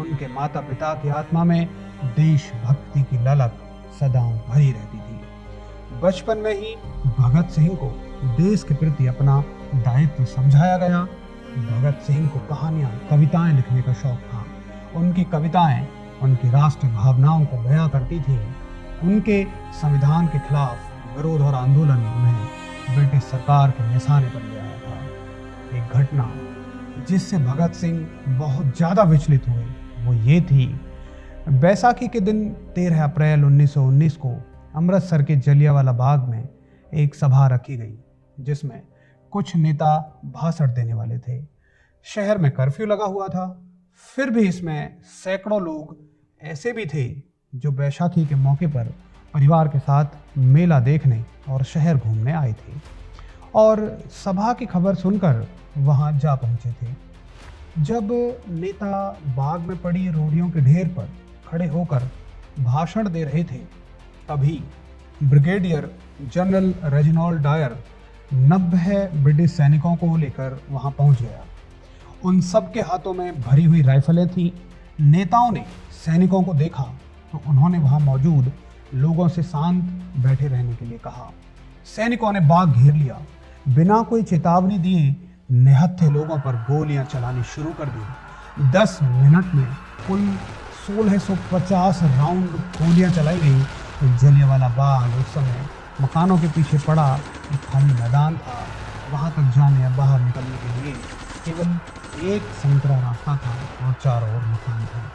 उनके माता पिता की आत्मा में देशभक्ति की ललक सदा भरी रहती थी। बचपन में ही भगत सिंह को देश के प्रति अपना दायित्व समझाया गया। भगत सिंह को कहानियां, कविताएं लिखने का शौक था। उनकी कविताएं उनकी राष्ट्रीय भावनाओं को बयां करती थी। उनके संविधान के खिलाफ विरोध और आंदोलन उन्हें ब्रिटिश सरकार के निशाने पर ले आया था। एक घटना जिससे भगत सिंह बहुत ज्यादा विचलित हुए वो ये थी, बैसाखी के दिन 13 अप्रैल 1919 को अमृतसर के जलियांवाला बाग में एक सभा रखी गई जिसमें कुछ नेता भाषण देने वाले थे। शहर में कर्फ्यू लगा हुआ था, फिर भी इसमें सैकड़ों लोग ऐसे भी थे जो बैसाखी के मौके पर परिवार के साथ मेला देखने और शहर घूमने आए थे और सभा की खबर सुनकर वहां जा पहुंचे थे। जब नेता बाग में पड़ी रोटियों के ढेर पर खड़े होकर भाषण दे रहे थे, तभी brigadier general Reginald Dyer 90 British सैनिकों को लेकर वहां पहुंच गया। उन सब के हाथों में भरी हुई राइफलें थीं। नेताओं ने सैनिकों को देखा तो उन्होंने वहां मौजूद लोगों से शांत बैठे रहने के लिए कहा। सैनिकों ने बाग घेर लिया। बिना कोई चेतावनी दिए निहत्थे लोगों पर गोलियां चलानी शुरू कर दी। 10 मिनट में कुल 1650 राउंड गोलियां चलाई गई। जलियांवाला बाग उस समय मकानों के पीछे पड़ा एक खाली मैदान था। वहां तक जाने या बाहर निकलने के लिए केवल एक संतरा रास्ता था और चारों ओर मकान थे।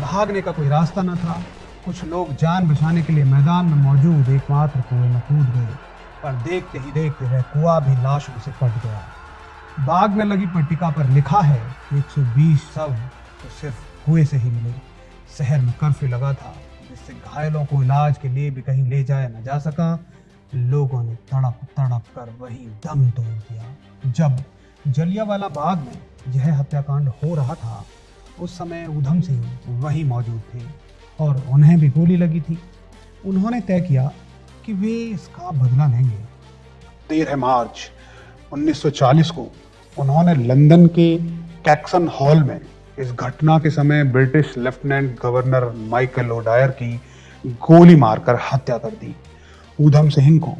भागने का कोई रास्ता न था। कुछ लोग जान बचाने के लिए मैदान में मौजूद एकमात्र कुएं में कूद गए, पर देखते ही देखते वह कुआं भी लाशों से पट गया। बाग में लगी पट्टिका पर लिखा है कि 120 शव तो सिर्फ कुएं से ही मिले। शहर में कर्फ्यू लगा था जिससे घायलों को इलाज के लिए भी कहीं ले जाया न जा सका। लोगों ने तड़प तड़प कर वहीं दम तोड़ दिया। जब जलियांवाला बाग में यह हत्याकांड हो रहा था, उस समय ऊधम सिंह वहीं मौजूद थे और उन्हें भी गोली लगी थी। उन्होंने तय किया कि वे इसका बदला लेंगे। 13 मार्च 1940 को उन्होंने लंदन के कैक्सन हॉल में इस घटना के समय British lieutenant governor Michael O'Dwyer की गोली मारकर हत्या कर दी। ऊधम सिंह को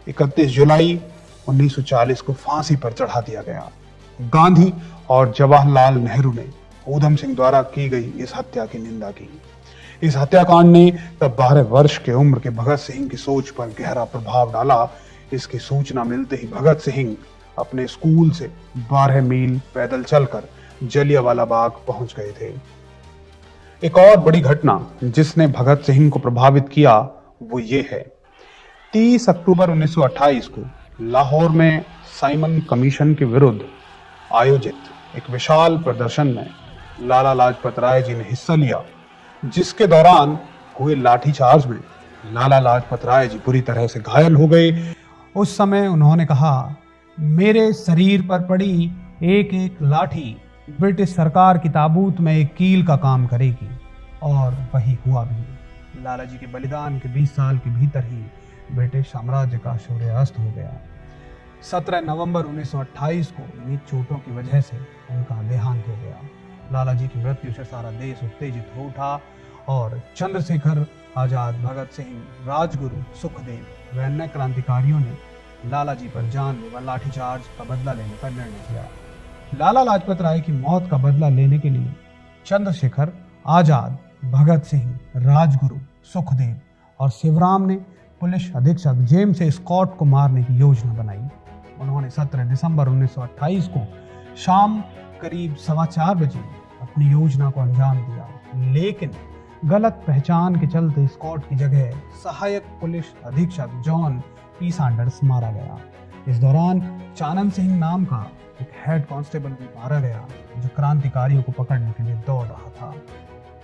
31 जुलाई 1940 को फांसी पर चढ़ा दिया गया। गांधी और जवाहरलाल नेहरू ने ऊधम सिंह द्वारा की गई इस हत्या की निंदा की। इस हत्याकांड ने तब 12 वर्ष के उम्र के भगत सिंह की सोच पर गहरा प्रभाव डाला। इसकी सूचना मिलते ही भगत सिंह अपने स्कूल से 12 मील पैदल चलकर जलियांवाला बाग पहुंच गए थे। एक और बड़ी घटना जिसने भगत सिंह को प्रभावित किया वो ये है, 30 अक्टूबर 1928 को लाहौर में साइमन कमीशन के विरुद्ध आयोजित एक विशाल प्रदर्शन में लाला लाजपत राय जी ने हिस्सा लिया, जिसके दौरान हुए लाठीचार्ज में लाला लाजपत राय जी बुरी तरह से घायल हो गए। उस समय उन्होंने कहा, मेरे शरीर पर पड़ी एक एक लाठी ब्रिटिश सरकार की ताबूत में एक कील का काम करेगी। और वही हुआ भी। लाला जी के बलिदान के 20 साल के भीतर ही ब्रिटिश साम्राज्य का सूर्यास्त हो गया। 17 नवंबर 1928 को इन्हीं चोटों की वजह से उनका देहांत हो गया। लाला जी की मृत्यु से सारा देश उत्तेजित हो उठा और चंद्रशेखर आजाद, भगत सिंह, राजगुरु, सुखदेव व अन्य क्रांतिकारियों ने लाला जी पर जानलेवा लाठीचार्ज का बदला लेने का निर्णय किया। लाला लाजपत राय की मौत का बदला लेने के लिए चंद्रशेखर आजाद, भगत सिंह, राजगुरु, सुखदेव और शिवराम ने पुलिस अधीक्षक जेम्स स्कॉट को मारने की योजना बनाई। उन्होंने 17 दिसंबर 1928 को शाम करीब 4:15 बजे अपनी योजना को अंजाम दिया, लेकिन गलत पहचान के चलते स्कॉट की जगह सहायक पुलिस अधीक्षक जॉन पी सैंडर्स मारा गया। इस दौरान चानन सिंह नाम का एक हेड कांस्टेबल भी मारा गया जो क्रांतिकारियों को पकड़ने के लिए दौड़ रहा था।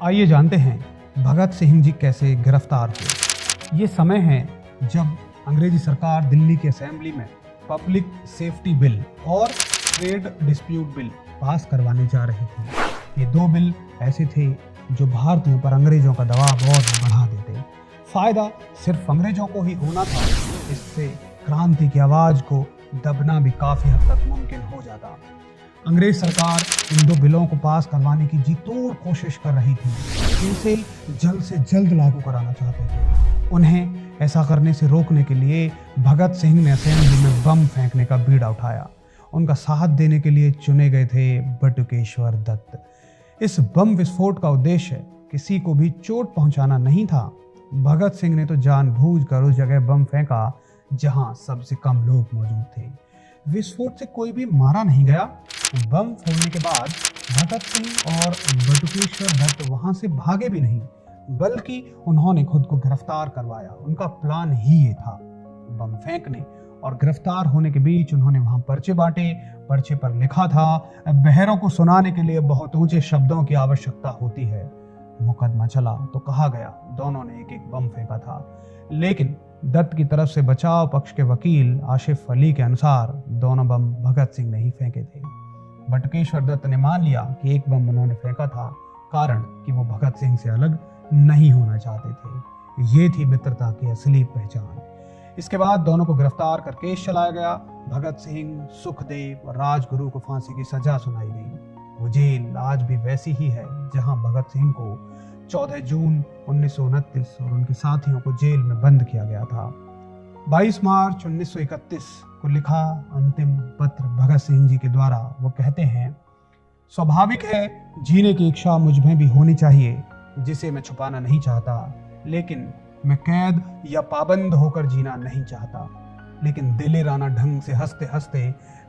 आइए जानते हैं भगत सिंह जी कैसे गिरफ्तार हुए। ये समय है जब अंग्रेजी सरकार दिल्ली की असेंबली में पब्लिक सेफ्टी बिल और ट्रेड डिस्प्यूट बिल पास करवाने जा रही थी। ये दो बिल ऐसे थे जो भारतीयों पर अंग्रेजों का दबाव और बढ़ा देते। फायदा सिर्फ अंग्रेजों को ही होना था, इससे क्रांति की आवाज को दबना भी काफी हद तक मुमकिन हो जाता। अंग्रेज सरकार इन 2 बिलों को पास करवाने की जी तोड़ कोशिश कर रही थी। इसे जल्द से जल्द लागू कराना चाहते थे। उन्हें ऐसा करने से रोकने के लिए भगत सिंह ने असेंबली में बम फेंकने का बीड़ा उठाया। उनका साथ देने के लिए चुने गए थे बटुकेश्वर दत्त। इस बम विस्फोट का उद्देश्य किसी को भी चोट पहुंचाना नहीं था। भगत सिंह ने तो जानबूझकर उस जगह बम फेंका जहां सबसे कम लोग मौजूद थे। विस्फोट से कोई भी मारा नहीं गया। बम फोड़ने के बाद भगत सिंह और बटुकेश्वर दत्त वहां से भागे भी नहीं, बल्कि उन्होंने खुद को गिरफ्तार करवाया। उनका प्लान ही ये था। बम फेंकने और गिरफ्तार होने के बीच उन्होंने वहां पर्चे बांटे। पर्चे पर लिखा था, बहरों को सुनाने के लिए बहुत ऊंचे शब्दों की आवश्यकता होती है। मुकदमा चला तो कहा गया दोनों ने एक एक बम फेंका था, लेकिन दत्त की तरफ से बचाव पक्ष के वकील आशिफ अली के अनुसार दोनों बम भगत सिंह ने ही फेंके थे। बटुकेश्वर दत्त ने मान लिया कि एक बम उन्होंने फेंका था, कारण कि वो भगत सिंह से अलग नहीं होना चाहते थे। ये थी मित्रता की असली पहचान। इसके बाद दोनों को गिरफ्तार कर केस चलाया गया। भगत सिंह, सुखदेव और राजगुरु को फांसी की सजा सुनाई गई। वो जेल आज भी वैसी ही है जहां भगत सिंह को 14 जून 1929 और उनके साथियों को जेल में बंद किया गया था। 22 मार्च 1931 को लिखा अंतिम पत्र भगत सिंह जी के द्वारा वो कहते हैं, स्वाभाविक है जीने की इच्छा मुझ में भी होनी चाहिए, जिसे मैं छुपाना नहीं चाहता, लेकिन मैं कैद या पाबंद होकर जीना नहीं चाहता। लेकिन दिलेराना ढंग से हंसते हंसते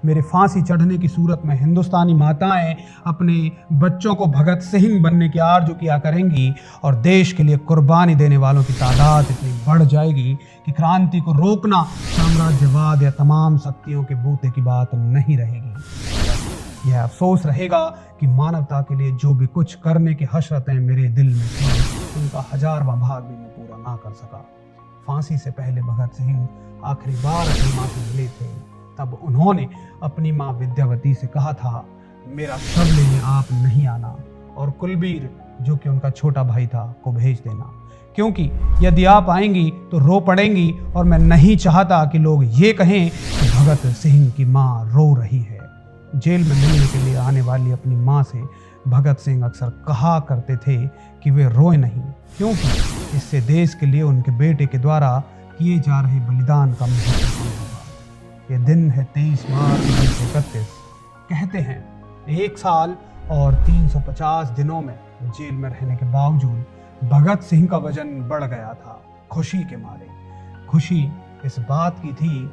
मेरे फांसी चढ़ने की सूरत में हिंदुस्तानी माताएं अपने बच्चों को भगत सिंह बनने की आरज़ू किया करेंगी और देश के लिए कुर्बानी देने वालों की तादाद इतनी बढ़ जाएगी कि क्रांति को रोकना साम्राज्यवाद या तमाम शक्तियों के बूते की बात नहीं रहेगी। यह अफसोस रहेगा कि मानवता के लिए जो भी कुछ करने की हसरतें मेरे दिल में थी, उनका 1000वां भाग भी मैं पूरा ना कर सका। फांसी से पहले भगत सिंह आखिरी बार अपनी मां से मिले थे। तब उन्होंने अपनी मां विद्यावती से कहा था, मेरा शव लेने आप नहीं आना और कुलबीर, जो कि उनका छोटा भाई था, को भेज देना, क्योंकि यदि आप आएंगी तो रो पड़ेंगी और मैं नहीं चाहता कि लोग ये कहें कि भगत सिंह की मां रो रही है। जेल में मिलने के लिए आने वाली अपनी मां से भगत सिंह अक्सर कहा करते थे कि वे रोए नहीं, क्योंकि इससे देश के लिए उनके बेटे के द्वारा किए जा रहे बलिदान का महत्व होगा। ये दिन है 23 मार्च 1931। कहते हैं 1 साल और 350 दिनों में जेल में रहने के बावजूद भगत सिंह का वजन बढ़ गया था, खुशी के मारे। खुशी इस बात की थी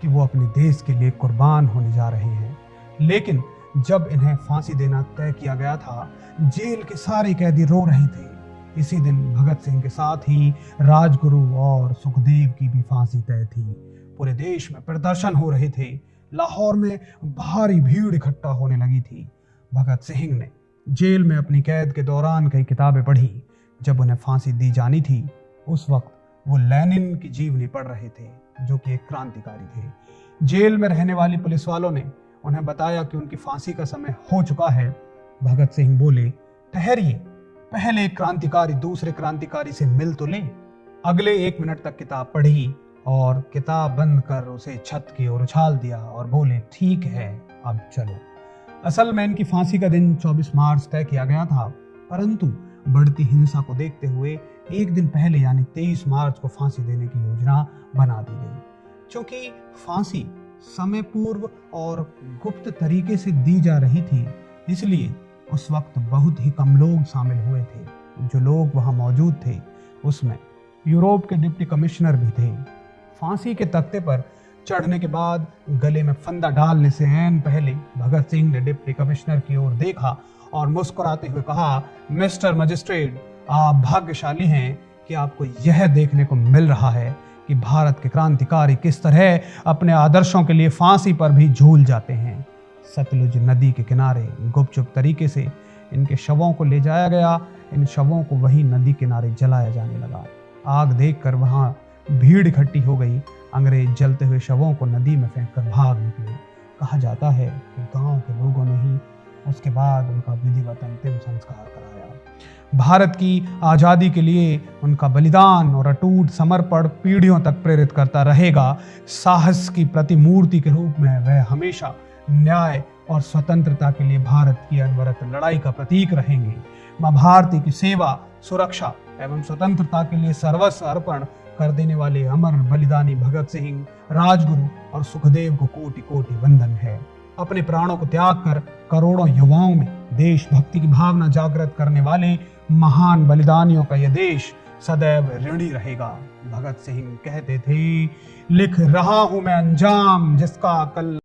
कि वो अपने देश के लिए कुर्बान होने जा रहे हैं। लेकिन जब इन्हें फांसी देना तय किया गया था, जेल के सारे कैदी रो रहे थे। इसी दिन भगत सिंह के साथ ही राजगुरु और सुखदेव की भी फांसी तय थी। पूरे देश में प्रदर्शन हो रहे थे। लाहौर में भारी भीड़ इकट्ठा होने लगी थी। भगत सिंह ने जेल में अपनी कैद के दौरान कई किताबें पढ़ी। जब उन्हें फांसी दी जानी थी, उस वक्त वो लेनिन की जीवनी पढ़ रहे थे, जो कि एक क्रांतिकारी थे। जेल में रहने वाली पुलिस वालों ने उन्हें बताया कि उनकी फांसी का समय हो चुका है। भगत सिंह बोले, ठहरिए, पहले एक क्रांतिकारी दूसरे क्रांतिकारी से मिल तो ले। अगले 1 मिनट तक किताब पढ़ी और किताब बंद कर उसे छत की ओर उछाल दिया और बोले, ठीक है, अब चलो। असल में इनकी फांसी का दिन 24 मार्च तय किया गया था, परंतु बढ़ती हिंसा को देखते हुए एक दिन पहले यानी 23 मार्च को फांसी देने की योजना बना दी गई। क्योंकि फांसी समय पूर्व और गुप्त तरीके से दी जा रही थी, इसलिए उस वक्त बहुत ही कम लोग शामिल हुए थे। जो लोग वहां मौजूद थे उसमें यूरोप के डिप्टी कमिश्नर भी थे। फांसी के तख्ते पर चढ़ने के बाद गले में फंदा डालने से ऐन पहले भगत सिंह ने डिप्टी कमिश्नर की ओर देखा और मुस्कुराते हुए कहा, मिस्टर मजिस्ट्रेट, आप भाग्यशाली हैं कि आपको यह देखने को मिल रहा है कि भारत के क्रांतिकारी किस तरह अपने आदर्शों के लिए फांसी पर भी झूल जाते हैं। सतलुज नदी के किनारे गुपचुप तरीके से इनके शवों को ले जाया गया। इन शवों को वही नदी किनारे जलाया जाने लगा। आग देखकर वहां भीड़ इकट्ठी हो गई। अंग्रेज जलते हुए शवों को नदी में फेंककर भाग निकले। कहा जाता है कि गांव के लोगों ने ही उसके बाद उनका विधिवत अंतिम संस्कार कराया। भारत की आज़ादी के लिए उनका बलिदान और अटूट समर्पण पीढ़ियों तक प्रेरित करता रहेगा। साहस की प्रतिमूर्ति के रूप में वह हमेशा न्याय और स्वतंत्रता के लिए भारत की अनवरत लड़ाई का प्रतीक रहेंगे। मां भारती की सेवा, सुरक्षा एवं स्वतंत्रता के लिए सर्वस्व अर्पण कर देने वाले अमर बलिदानी भगत सिंह, राजगुरु और सुखदेव को कोटि कोटि वंदन है। अपने प्राणों को त्याग कर करोड़ों युवाओं में देशभक्ति की भावना जागृत करने वाले महान बलिदानियों का यह देश सदैव ऋणी रहेगा। भगत सिंह कहते थे, लिख रहा हूं मैं अंजाम जिसका कल